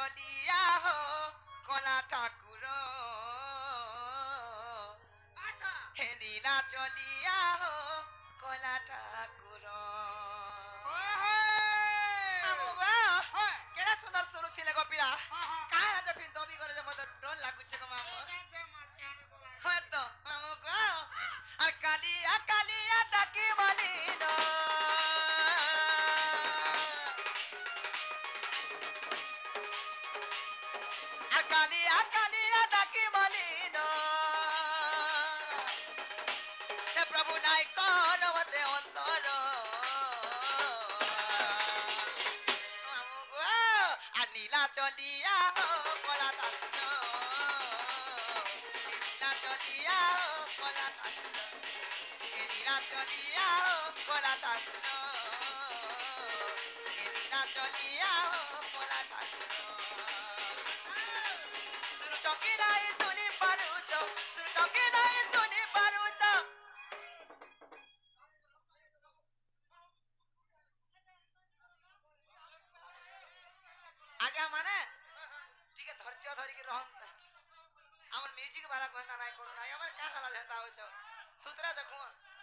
চলিয়া হো কলা ঠাকুর হে নীলা চলিয়া হো কলা ঠাকুর কেডা সুন্দর সুর ছিলে গো পিলা কার হাতে ফিন তবি করে যে মতো ডর লাগুছে গো মামু হয়তো মামু গো আর কালিয়া কালিয়া ডাকি বলিল আর কালিয়া কালিয়া ডাকি বলিল হে প্রভু নাই কোন মতে অন্তর মামু গো আর নীলা চলিয়া হো কলা ঠাকুর নীলা চলিয়া হো কলা ঠাকুর নীলা চলিয়া হো কলা ঠাকুর